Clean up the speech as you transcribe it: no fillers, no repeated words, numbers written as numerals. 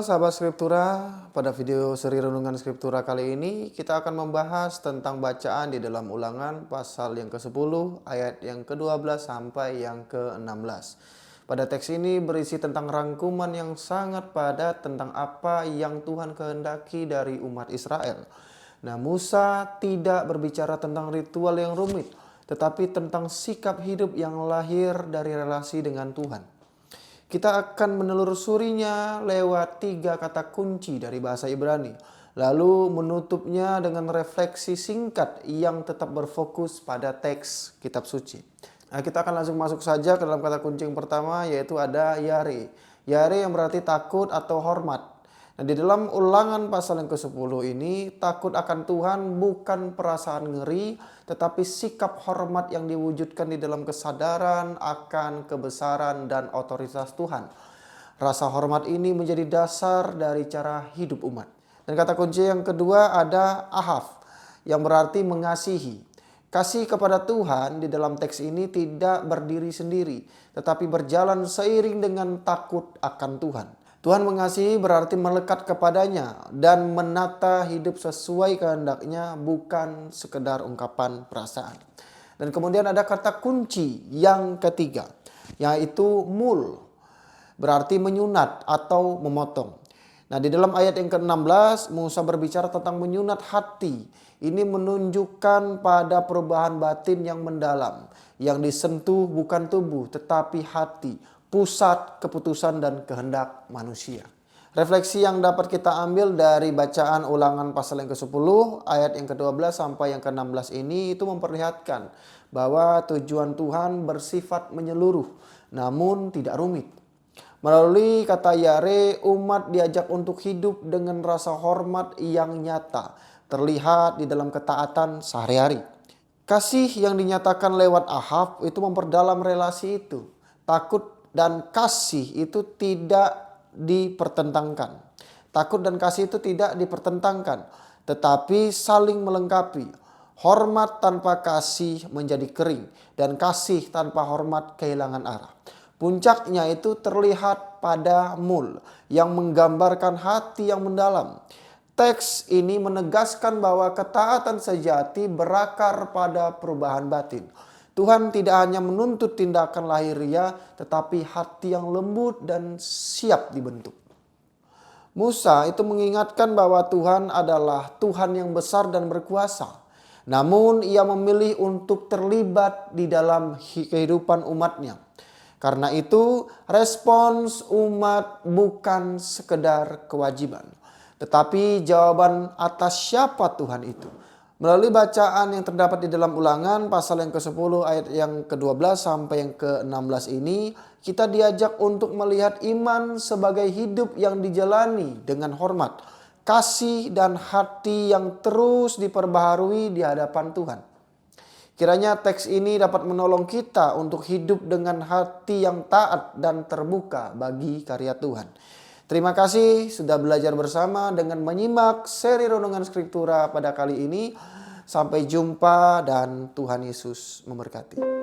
Halo sahabat Skriptura, pada video seri Renungan Skriptura kali ini kita akan membahas tentang bacaan di dalam Ulangan pasal yang ke-10 ayat yang ke-12 sampai yang ke-16. Pada teks ini berisi tentang rangkuman yang sangat padat tentang apa yang Tuhan kehendaki dari umat Israel. Nah, Musa tidak berbicara tentang ritual yang rumit, tetapi tentang sikap hidup yang lahir dari relasi dengan Tuhan. Kita akan menelusurinya lewat 3 kata kunci dari bahasa Ibrani. Lalu menutupnya dengan refleksi singkat yang tetap berfokus pada teks kitab suci. Nah, kita akan langsung masuk saja ke dalam kata kunci yang pertama, yaitu ada yare. Yare yang berarti takut atau hormat. Nah, di dalam Ulangan pasal yang ke-10 ini, takut akan Tuhan bukan perasaan ngeri, tetapi sikap hormat yang diwujudkan di dalam kesadaran akan kebesaran dan otoritas Tuhan. Rasa hormat ini menjadi dasar dari cara hidup umat. Dan kata kunci yang kedua ada ahaf, yang berarti mengasihi. Kasih kepada Tuhan di dalam teks ini tidak berdiri sendiri, tetapi berjalan seiring dengan takut akan Tuhan. Tuhan mengasihi berarti melekat kepadanya dan menata hidup sesuai kehendaknya, bukan sekedar ungkapan perasaan. Dan kemudian ada kata kunci yang ketiga, yaitu mul, berarti menyunat atau memotong. Nah, di dalam ayat yang ke-16 Musa berbicara tentang menyunat hati. Ini menunjukkan pada perubahan batin yang mendalam, yang disentuh bukan tubuh tetapi hati, pusat keputusan dan kehendak manusia. Refleksi yang dapat kita ambil dari bacaan Ulangan pasal yang ke-10 ayat yang ke-12 sampai yang ke-16 ini itu memperlihatkan bahwa tujuan Tuhan bersifat menyeluruh namun tidak rumit. Melalui kata yare, umat diajak untuk hidup dengan rasa hormat yang nyata, terlihat di dalam ketaatan sehari-hari. Kasih yang dinyatakan lewat ahaf itu memperdalam relasi itu. Takut dan kasih itu tidak dipertentangkan. Takut dan kasih itu tidak dipertentangkan, tetapi saling melengkapi. Hormat tanpa kasih menjadi kering, dan kasih tanpa hormat kehilangan arah. Puncaknya itu terlihat pada mul, yang menggambarkan hati yang mendalam. Teks ini menegaskan bahwa ketaatan sejati berakar pada perubahan batin. Tuhan tidak hanya menuntut tindakan lahiriah, tetapi hati yang lembut dan siap dibentuk. Musa itu mengingatkan bahwa Tuhan adalah Tuhan yang besar dan berkuasa. Namun ia memilih untuk terlibat di dalam kehidupan umatnya. Karena itu respons umat bukan sekedar kewajiban, tetapi jawaban atas siapa Tuhan itu. Melalui bacaan yang terdapat di dalam Ulangan pasal yang ke-10 ayat yang ke-12 sampai yang ke-16 ini, kita diajak untuk melihat iman sebagai hidup yang dijalani dengan hormat, kasih dan hati yang terus diperbaharui di hadapan Tuhan. Kiranya teks ini dapat menolong kita untuk hidup dengan hati yang taat dan terbuka bagi karya Tuhan. Terima kasih sudah belajar bersama dengan menyimak seri Renungan Skriptura pada kali ini. Sampai jumpa dan Tuhan Yesus memberkati.